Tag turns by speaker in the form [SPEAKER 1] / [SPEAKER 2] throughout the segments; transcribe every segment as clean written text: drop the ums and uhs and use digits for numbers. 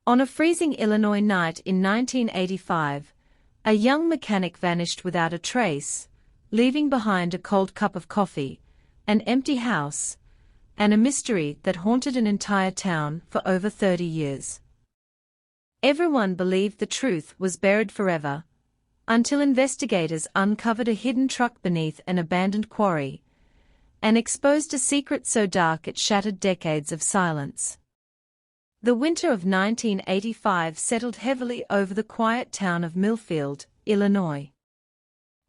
[SPEAKER 1] On a freezing Illinois night in 1985, a young mechanic vanished without a trace, leaving behind a cold cup of coffee, an empty house, and a mystery that haunted an entire town for over 30 years. Everyone believed the truth was buried forever, until investigators uncovered a hidden truck beneath an abandoned quarry, and exposed a secret so dark it shattered decades of silence. The winter of 1985 settled heavily over the quiet town of Millfield, Illinois.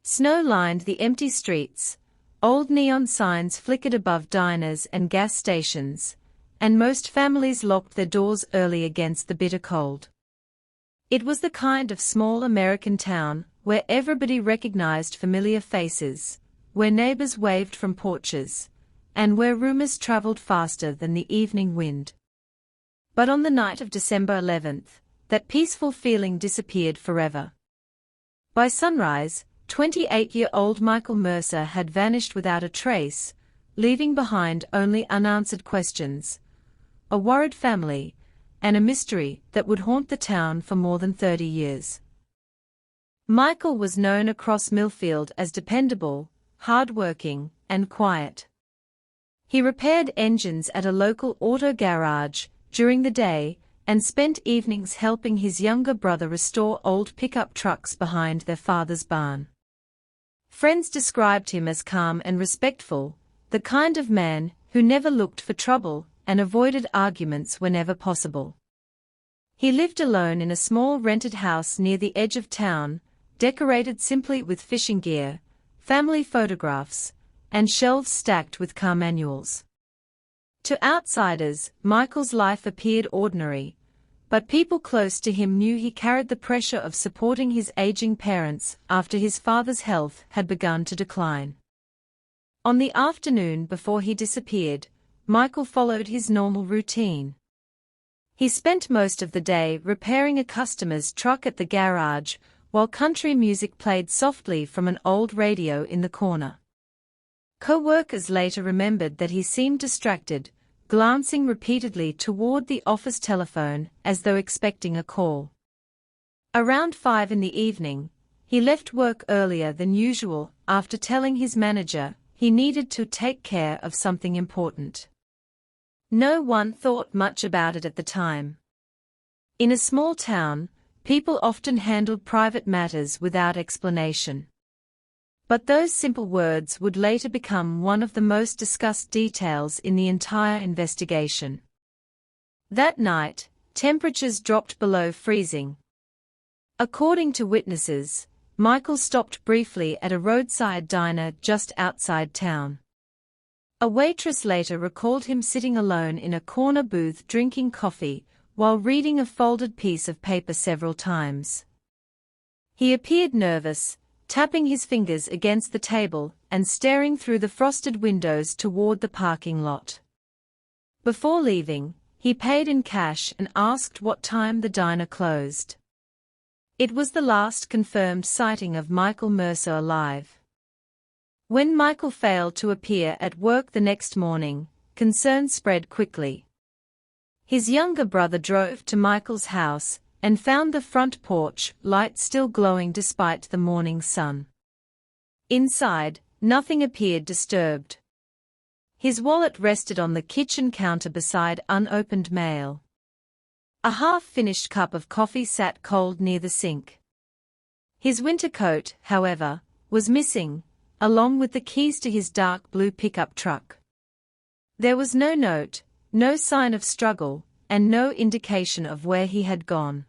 [SPEAKER 1] Snow lined the empty streets, old neon signs flickered above diners and gas stations, and most families locked their doors early against the bitter cold. It was the kind of small American town where everybody recognized familiar faces, where neighbors waved from porches, and where rumors traveled faster than the evening wind. But on the night of December 11th, that peaceful feeling disappeared forever. By sunrise, 28-year-old Michael Mercer had vanished without a trace, leaving behind only unanswered questions, a worried family, and a mystery that would haunt the town for more than 30 years. Michael was known across Millfield as dependable, hard-working, and quiet. He repaired engines at a local auto garage during the day, and spent evenings helping his younger brother restore old pickup trucks behind their father's barn. Friends described him as calm and respectful, the kind of man who never looked for trouble and avoided arguments whenever possible. He lived alone in a small rented house near the edge of town, decorated simply with fishing gear, family photographs, and shelves stacked with car manuals. To outsiders, Michael's life appeared ordinary, but people close to him knew he carried the pressure of supporting his aging parents after his father's health had begun to decline. On the afternoon before he disappeared, Michael followed his normal routine. He spent most of the day repairing a customer's truck at the garage, while country music played softly from an old radio in the corner. Co-workers later remembered that he seemed distracted, glancing repeatedly toward the office telephone as though expecting a call. Around 5 in the evening, he left work earlier than usual after telling his manager he needed to take care of something important. No one thought much about it at the time. In a small town, people often handled private matters without explanation. But those simple words would later become one of the most discussed details in the entire investigation. That night, temperatures dropped below freezing. According to witnesses, Michael stopped briefly at a roadside diner just outside town. A waitress later recalled him sitting alone in a corner booth drinking coffee while reading a folded piece of paper several times. He appeared nervous, tapping his fingers against the table and staring through the frosted windows toward the parking lot. Before leaving, he paid in cash and asked what time the diner closed. It was the last confirmed sighting of Michael Mercer alive. When Michael failed to appear at work the next morning, concern spread quickly. His younger brother drove to Michael's house and found the front porch light still glowing despite the morning sun. Inside, nothing appeared disturbed. His wallet rested on the kitchen counter beside unopened mail. A half-finished cup of coffee sat cold near the sink. His winter coat, however, was missing, along with the keys to his dark blue pickup truck. There was no note, no sign of struggle, and no indication of where he had gone.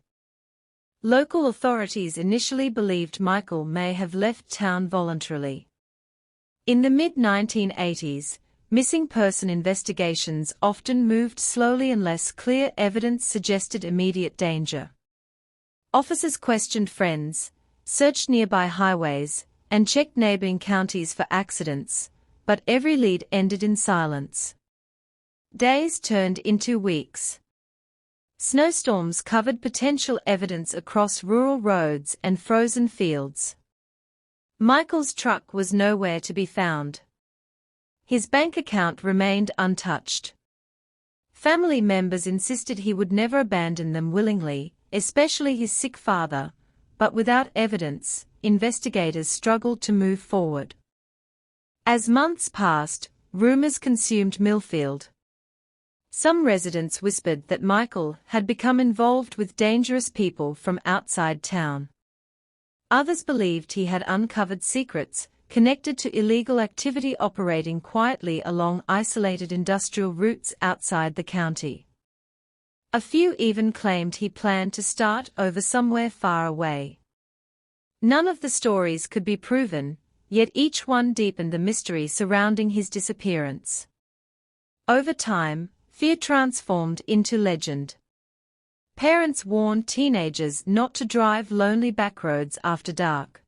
[SPEAKER 1] Local authorities initially believed Michael may have left town voluntarily. In the mid-1980s, missing person investigations often moved slowly unless clear evidence suggested immediate danger. Officers questioned friends, searched nearby highways, and checked neighboring counties for accidents, but every lead ended in silence. Days turned into weeks. Snowstorms covered potential evidence across rural roads and frozen fields. Michael's truck was nowhere to be found. His bank account remained untouched. Family members insisted he would never abandon them willingly, especially his sick father, but without evidence, investigators struggled to move forward. As months passed, rumors consumed Millfield. Some residents whispered that Michael had become involved with dangerous people from outside town. Others believed he had uncovered secrets connected to illegal activity operating quietly along isolated industrial routes outside the county. A few even claimed he planned to start over somewhere far away. None of the stories could be proven, yet each one deepened the mystery surrounding his disappearance. Over time, fear transformed into legend. Parents warned teenagers not to drive lonely backroads after dark.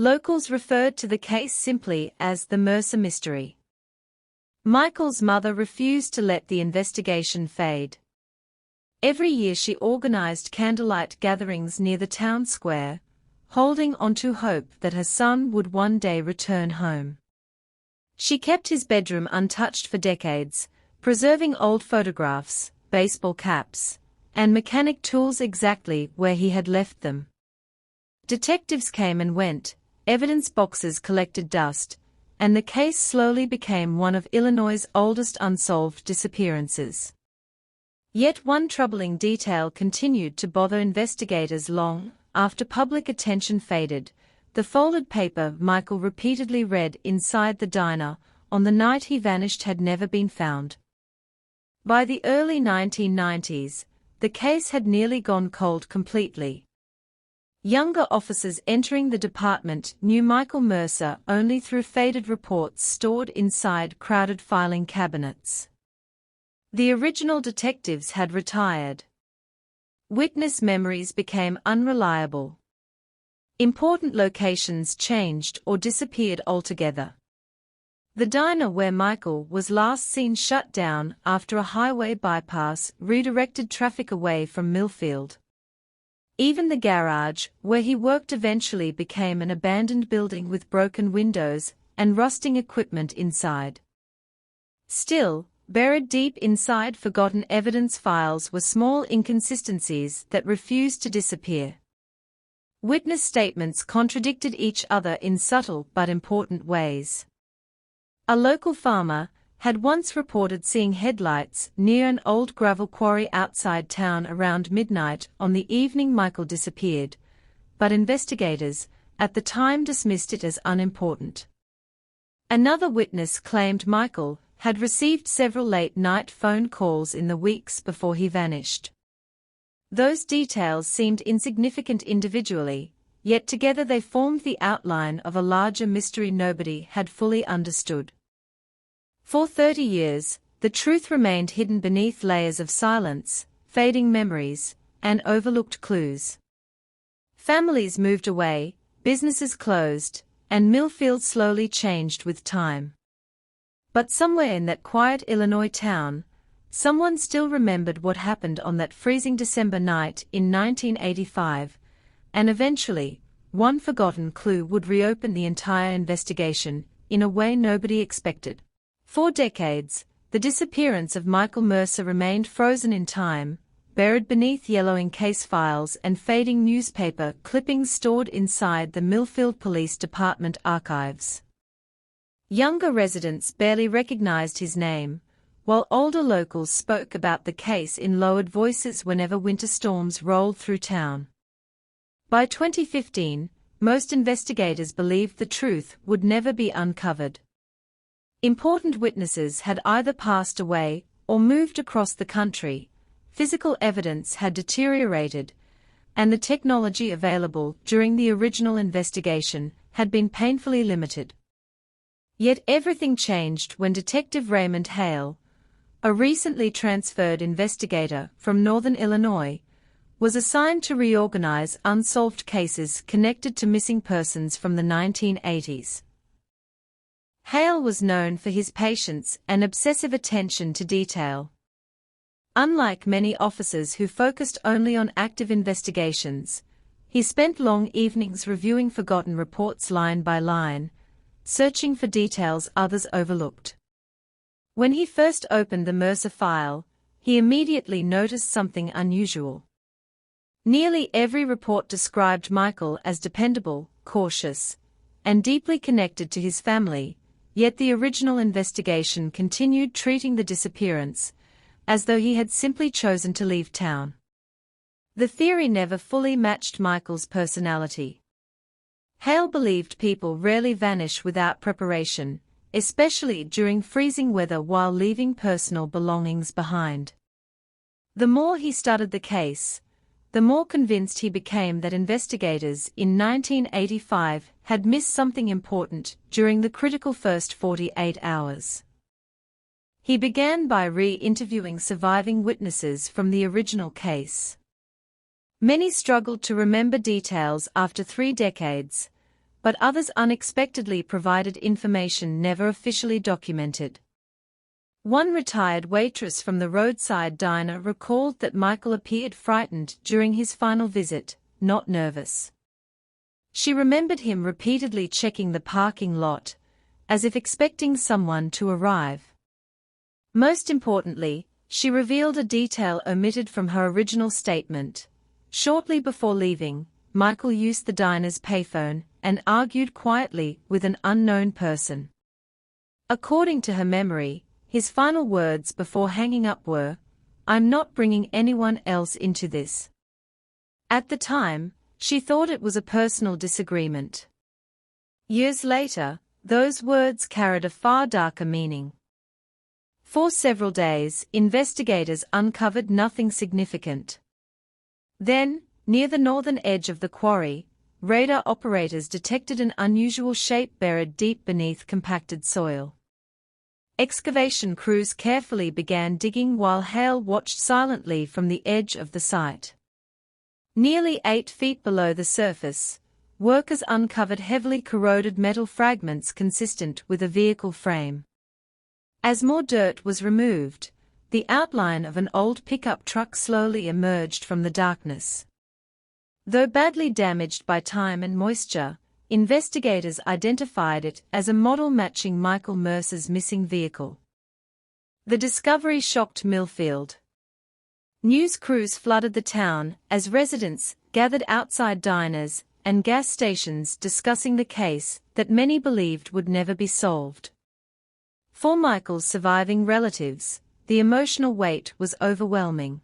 [SPEAKER 1] Locals referred to the case simply as the Mercer mystery. Michael's mother refused to let the investigation fade. Every year she organized candlelight gatherings near the town square, holding on to hope that her son would one day return home. She kept his bedroom untouched for decades, preserving old photographs, baseball caps, and mechanic tools exactly where he had left them. Detectives came and went, evidence boxes collected dust, and the case slowly became one of Illinois' oldest unsolved disappearances. Yet one troubling detail continued to bother investigators long after public attention faded: the folded paper Michael repeatedly read inside the diner on the night he vanished had never been found. By the early 1990s, the case had nearly gone cold completely. Younger officers entering the department knew Michael Mercer only through faded reports stored inside crowded filing cabinets. The original detectives had retired. Witness memories became unreliable. Important locations changed or disappeared altogether. The diner where Michael was last seen shut down after a highway bypass redirected traffic away from Millfield. Even the garage where he worked eventually became an abandoned building with broken windows and rusting equipment inside. Still, buried deep inside forgotten evidence files were small inconsistencies that refused to disappear. Witness statements contradicted each other in subtle but important ways. A local farmer had once reported seeing headlights near an old gravel quarry outside town around midnight on the evening Michael disappeared, but investigators, at the time, dismissed it as unimportant. Another witness claimed Michael had received several late-night phone calls in the weeks before he vanished. Those details seemed insignificant individually, yet together they formed the outline of a larger mystery nobody had fully understood. For 30 years, the truth remained hidden beneath layers of silence, fading memories, and overlooked clues. Families moved away, businesses closed, and Millfield slowly changed with time. But somewhere in that quiet Illinois town, someone still remembered what happened on that freezing December night in 1985, and eventually, one forgotten clue would reopen the entire investigation in a way nobody expected. For decades, the disappearance of Michael Mercer remained frozen in time, buried beneath yellowing case files and fading newspaper clippings stored inside the Millfield Police Department archives. Younger residents barely recognized his name, while older locals spoke about the case in lowered voices whenever winter storms rolled through town. By 2015, most investigators believed the truth would never be uncovered. Important witnesses had either passed away or moved across the country, physical evidence had deteriorated, and the technology available during the original investigation had been painfully limited. Yet everything changed when Detective Raymond Hale, a recently transferred investigator from Northern Illinois, was assigned to reorganize unsolved cases connected to missing persons from the 1980s. Hale was known for his patience and obsessive attention to detail. Unlike many officers who focused only on active investigations, he spent long evenings reviewing forgotten reports line by line, searching for details others overlooked. When he first opened the Mercer file, he immediately noticed something unusual. Nearly every report described Michael as dependable, cautious, and deeply connected to his family, yet the original investigation continued treating the disappearance as though he had simply chosen to leave town. The theory never fully matched Michael's personality. Hale believed people rarely vanish without preparation, especially during freezing weather while leaving personal belongings behind. The more he studied the case, the more convinced he became that investigators in 1985 had missed something important during the critical first 48 hours. He began by re-interviewing surviving witnesses from the original case. Many struggled to remember details after 3 decades, but others unexpectedly provided information never officially documented. One retired waitress from the roadside diner recalled that Michael appeared frightened during his final visit, not nervous. She remembered him repeatedly checking the parking lot, as if expecting someone to arrive. Most importantly, she revealed a detail omitted from her original statement. Shortly before leaving, Michael used the diner's payphone and argued quietly with an unknown person. According to her memory, his final words before hanging up were, "I'm not bringing anyone else into this." At the time, she thought it was a personal disagreement. Years later, those words carried a far darker meaning. For several days, investigators uncovered nothing significant. Then, near the northern edge of the quarry, radar operators detected an unusual shape buried deep beneath compacted soil. Excavation crews carefully began digging while Hale watched silently from the edge of the site. Nearly 8 feet below the surface, workers uncovered heavily corroded metal fragments consistent with a vehicle frame. As more dirt was removed, the outline of an old pickup truck slowly emerged from the darkness. Though badly damaged by time and moisture, investigators identified it as a model matching Michael Mercer's missing vehicle. The discovery shocked Millfield. News crews flooded the town as residents gathered outside diners and gas stations discussing the case that many believed would never be solved. For Michael's surviving relatives, the emotional weight was overwhelming.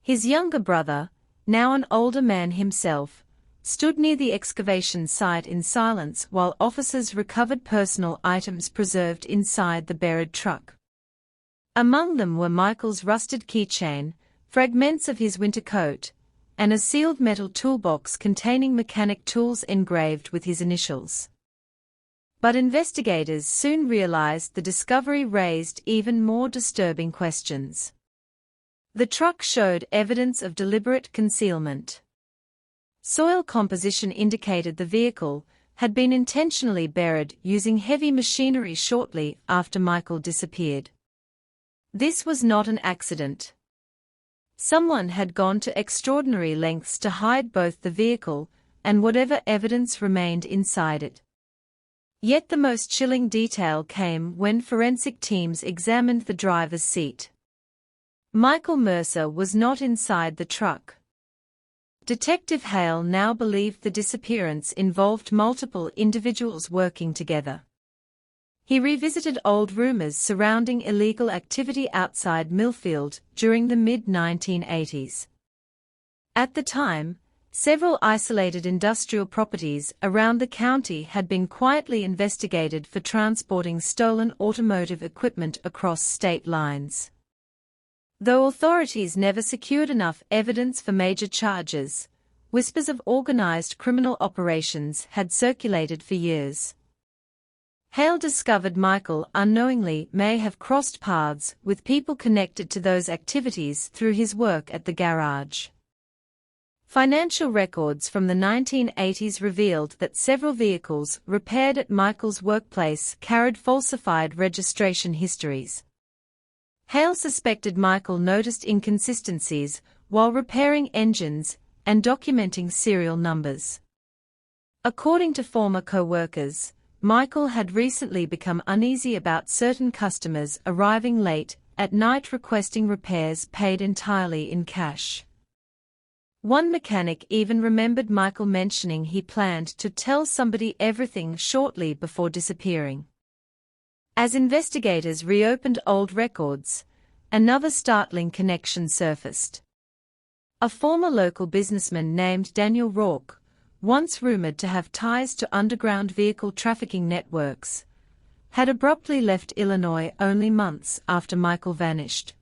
[SPEAKER 1] His younger brother, now an older man himself, stood near the excavation site in silence while officers recovered personal items preserved inside the buried truck. Among them were Michael's rusted keychain, fragments of his winter coat, and a sealed metal toolbox containing mechanic tools engraved with his initials. But investigators soon realized the discovery raised even more disturbing questions. The truck showed evidence of deliberate concealment. Soil composition indicated the vehicle had been intentionally buried using heavy machinery shortly after Michael disappeared. This was not an accident. Someone had gone to extraordinary lengths to hide both the vehicle and whatever evidence remained inside it. Yet the most chilling detail came when forensic teams examined the driver's seat. Michael Mercer was not inside the truck. Detective Hale now believed the disappearance involved multiple individuals working together. He revisited old rumors surrounding illegal activity outside Millfield during the mid-1980s. At the time, several isolated industrial properties around the county had been quietly investigated for transporting stolen automotive equipment across state lines. Though authorities never secured enough evidence for major charges, whispers of organized criminal operations had circulated for years. Hale discovered Michael unknowingly may have crossed paths with people connected to those activities through his work at the garage. Financial records from the 1980s revealed that several vehicles repaired at Michael's workplace carried falsified registration histories. Hale suspected Michael noticed inconsistencies while repairing engines and documenting serial numbers. According to former co-workers, Michael had recently become uneasy about certain customers arriving late at night requesting repairs paid entirely in cash. One mechanic even remembered Michael mentioning he planned to tell somebody everything shortly before disappearing. As investigators reopened old records, another startling connection surfaced. A former local businessman named Daniel Rourke, once rumored to have ties to underground vehicle trafficking networks, had abruptly left Illinois only months after Michael vanished.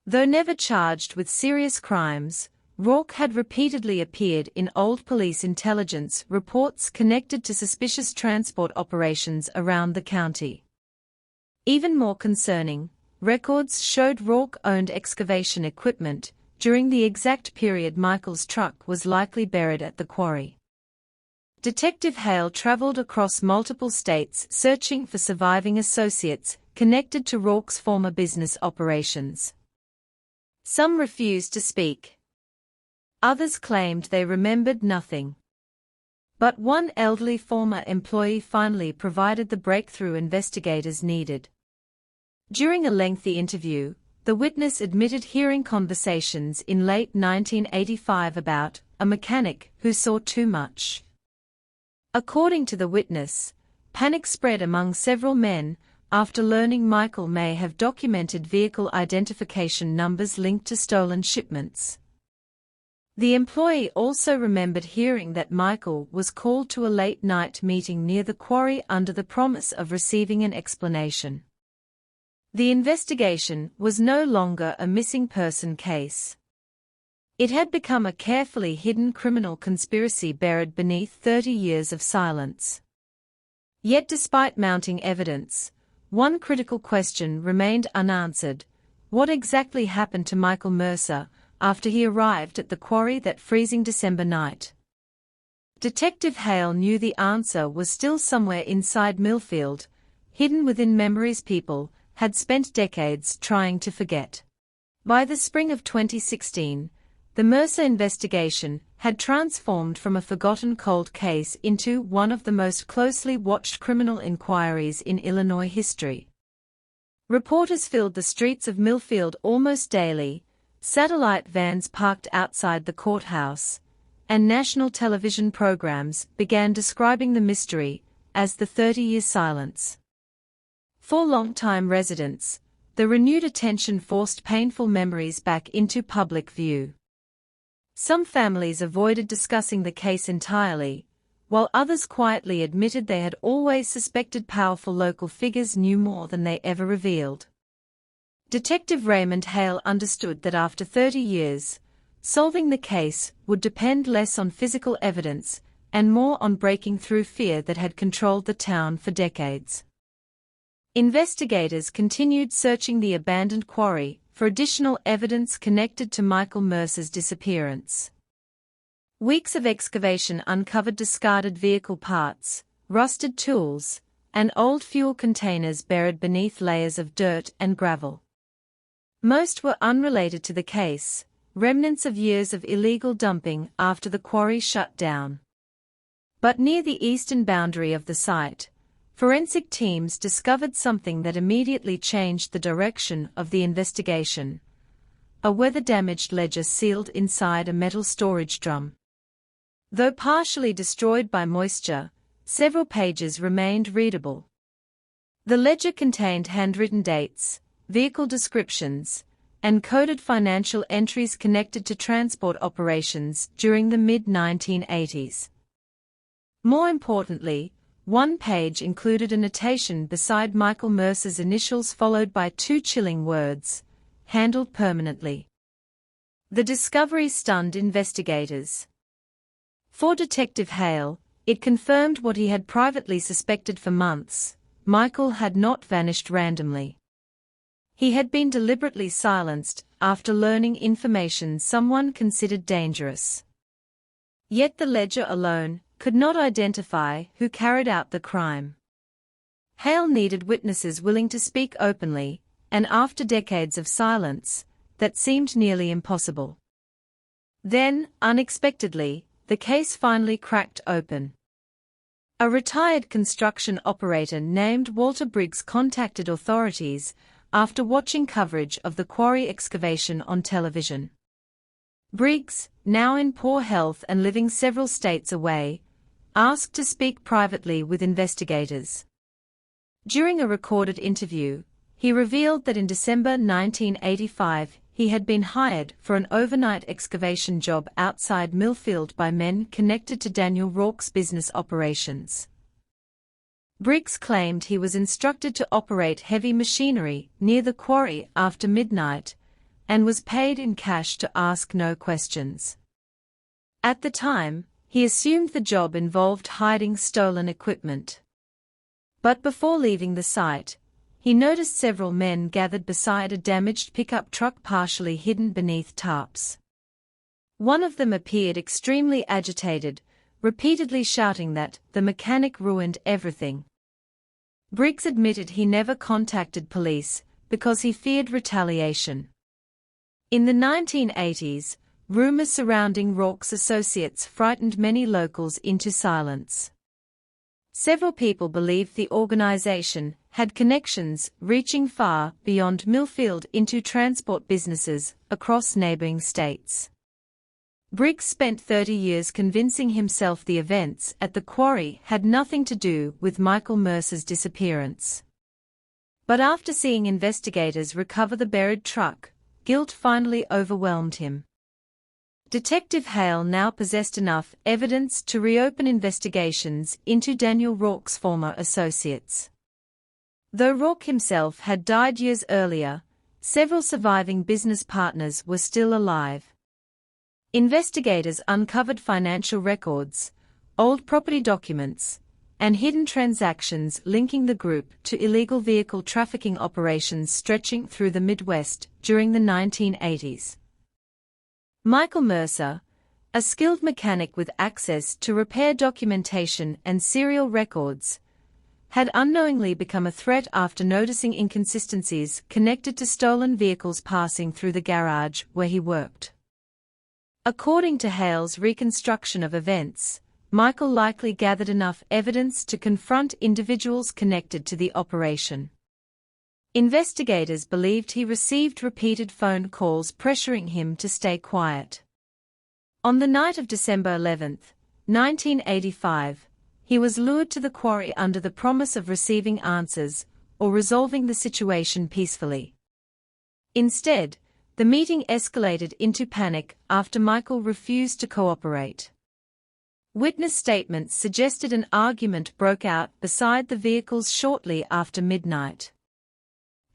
[SPEAKER 1] Though never charged with serious crimes, Rourke had repeatedly appeared in old police intelligence reports connected to suspicious transport operations around the county. Even more concerning, records showed Rourke owned excavation equipment during the exact period Michael's truck was likely buried at the quarry. Detective Hale traveled across multiple states searching for surviving associates connected to Rourke's former business operations. Some refused to speak. Others claimed they remembered nothing. But one elderly former employee finally provided the breakthrough investigators needed. During a lengthy interview, the witness admitted hearing conversations in late 1985 about a mechanic who saw too much. According to the witness, panic spread among several men after learning Michael may have documented vehicle identification numbers linked to stolen shipments. The employee also remembered hearing that Michael was called to a late-night meeting near the quarry under the promise of receiving an explanation. The investigation was no longer a missing person case. It had become a carefully hidden criminal conspiracy buried beneath 30 years of silence. Yet despite mounting evidence, one critical question remained unanswered: what exactly happened to Michael Mercer after he arrived at the quarry that freezing December night? Detective Hale knew the answer was still somewhere inside Millfield, hidden within memories people had spent decades trying to forget. By the spring of 2016, the Mercer investigation had transformed from a forgotten cold case into one of the most closely watched criminal inquiries in Illinois history. Reporters filled the streets of Millfield almost daily, satellite vans parked outside the courthouse, and national television programs began describing the mystery as the 30-year silence. For longtime residents, the renewed attention forced painful memories back into public view. Some families avoided discussing the case entirely, while others quietly admitted they had always suspected powerful local figures knew more than they ever revealed. Detective Raymond Hale understood that after 30 years, solving the case would depend less on physical evidence and more on breaking through fear that had controlled the town for decades. Investigators continued searching the abandoned quarry for additional evidence connected to Michael Mercer's disappearance. Weeks of excavation uncovered discarded vehicle parts, rusted tools, and old fuel containers buried beneath layers of dirt and gravel. Most were unrelated to the case, remnants of years of illegal dumping after the quarry shut down. But near the eastern boundary of the site, forensic teams discovered something that immediately changed the direction of the investigation: a weather-damaged ledger sealed inside a metal storage drum. Though partially destroyed by moisture, several pages remained readable. The ledger contained handwritten dates, vehicle descriptions, and coded financial entries connected to transport operations during the mid-1980s. More importantly, one page included a notation beside Michael Mercer's initials followed by two chilling words: handled permanently. The discovery stunned investigators. For Detective Hale, it confirmed what he had privately suspected for months: Michael had not vanished randomly. He had been deliberately silenced after learning information someone considered dangerous. Yet the ledger alone could not identify who carried out the crime. Hale needed witnesses willing to speak openly, and after decades of silence, that seemed nearly impossible. Then, unexpectedly, the case finally cracked open. A retired construction operator named Walter Briggs contacted authorities after watching coverage of the quarry excavation on television. Briggs, now in poor health and living several states away, asked to speak privately with investigators. During a recorded interview, he revealed that in December 1985 he had been hired for an overnight excavation job outside Millfield by men connected to Daniel Rourke's business operations. Briggs claimed he was instructed to operate heavy machinery near the quarry after midnight, and was paid in cash to ask no questions. At the time, he assumed the job involved hiding stolen equipment. But before leaving the site, he noticed several men gathered beside a damaged pickup truck partially hidden beneath tarps. One of them appeared extremely agitated, repeatedly shouting that the mechanic ruined everything. Briggs admitted he never contacted police because he feared retaliation. In the 1980s, rumors surrounding Rourke's associates frightened many locals into silence. Several people believed the organization had connections reaching far beyond Millfield into transport businesses across neighboring states. Briggs spent 30 years convincing himself the events at the quarry had nothing to do with Michael Mercer's disappearance. But after seeing investigators recover the buried truck, guilt finally overwhelmed him. Detective Hale now possessed enough evidence to reopen investigations into Daniel Rourke's former associates. Though Rourke himself had died years earlier, several surviving business partners were still alive. Investigators uncovered financial records, old property documents, and hidden transactions linking the group to illegal vehicle trafficking operations stretching through the Midwest during the 1980s. Michael Mercer, a skilled mechanic with access to repair documentation and serial records, had unknowingly become a threat after noticing inconsistencies connected to stolen vehicles passing through the garage where he worked. According to Hale's reconstruction of events, Michael likely gathered enough evidence to confront individuals connected to the operation. Investigators believed he received repeated phone calls pressuring him to stay quiet. On the night of December 11, 1985, he was lured to the quarry under the promise of receiving answers or resolving the situation peacefully. Instead, the meeting escalated into panic after Michael refused to cooperate. Witness statements suggested an argument broke out beside the vehicles shortly after midnight.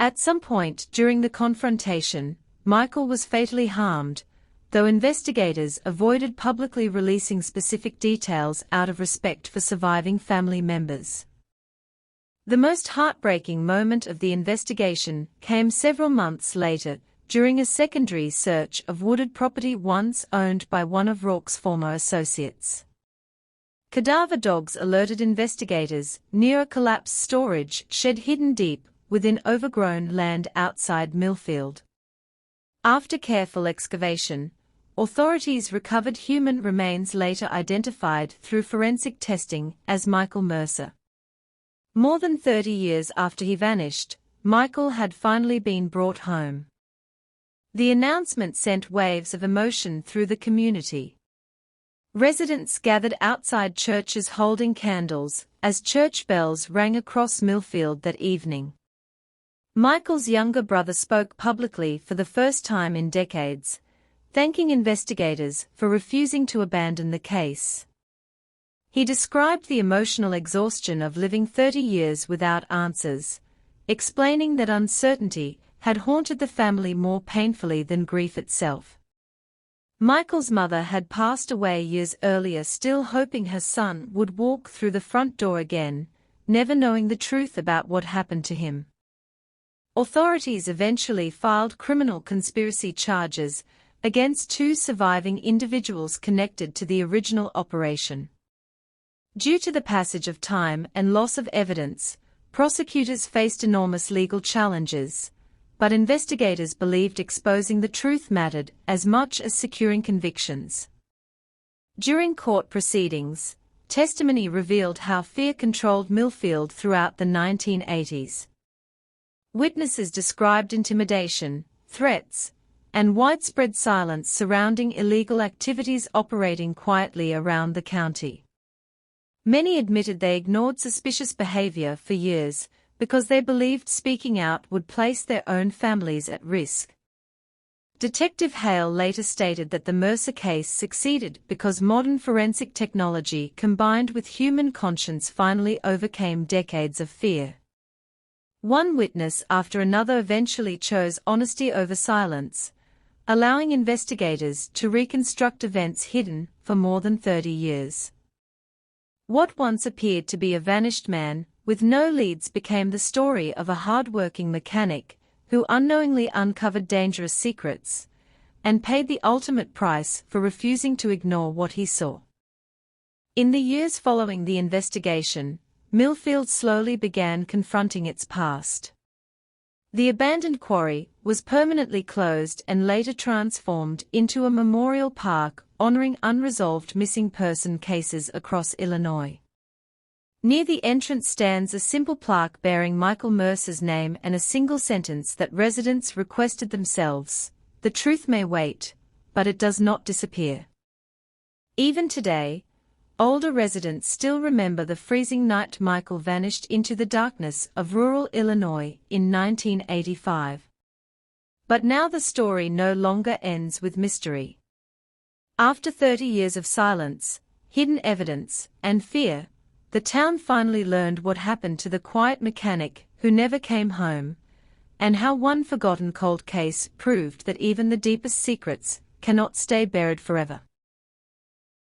[SPEAKER 1] At some point during the confrontation, Michael was fatally harmed, though investigators avoided publicly releasing specific details out of respect for surviving family members. The most heartbreaking moment of the investigation came several months later, during a secondary search of wooded property once owned by one of Rourke's former associates. Cadaver dogs alerted investigators near a collapsed storage shed hidden deep within overgrown land outside Millfield. After careful excavation, authorities recovered human remains later identified through forensic testing as Michael Mercer. More than 30 years after he vanished, Michael had finally been brought home. The announcement sent waves of emotion through the community. Residents gathered outside churches holding candles as church bells rang across Millfield that evening. Michael's younger brother spoke publicly for the first time in decades, thanking investigators for refusing to abandon the case. He described the emotional exhaustion of living 30 years without answers, explaining that uncertainty had haunted the family more painfully than grief itself. Michael's mother had passed away years earlier, still hoping her son would walk through the front door again, never knowing the truth about what happened to him. Authorities eventually filed criminal conspiracy charges against two surviving individuals connected to the original operation. Due to the passage of time and loss of evidence, prosecutors faced enormous legal challenges, but investigators believed exposing the truth mattered as much as securing convictions. During court proceedings, testimony revealed how fear controlled Millfield throughout the 1980s. Witnesses described intimidation, threats, and widespread silence surrounding illegal activities operating quietly around the county. Many admitted they ignored suspicious behavior for years because they believed speaking out would place their own families at risk. Detective Hale later stated that the Mercer case succeeded because modern forensic technology combined with human conscience finally overcame decades of fear. One witness after another eventually chose honesty over silence, allowing investigators to reconstruct events hidden for more than 30 years. What once appeared to be a vanished man with no leads became the story of a hard-working mechanic who unknowingly uncovered dangerous secrets and paid the ultimate price for refusing to ignore what he saw. In the years following the investigation, Millfield slowly began confronting its past. The abandoned quarry was permanently closed and later transformed into a memorial park honoring unresolved missing person cases across Illinois. Near the entrance stands a simple plaque bearing Michael Mercer's name and a single sentence that residents requested themselves: "The truth may wait, but it does not disappear." Even today, older residents still remember the freezing night Michael vanished into the darkness of rural Illinois in 1985. But now the story no longer ends with mystery. After 30 years of silence, hidden evidence, and fear, the town finally learned what happened to the quiet mechanic who never came home, and how one forgotten cold case proved that even the deepest secrets cannot stay buried forever.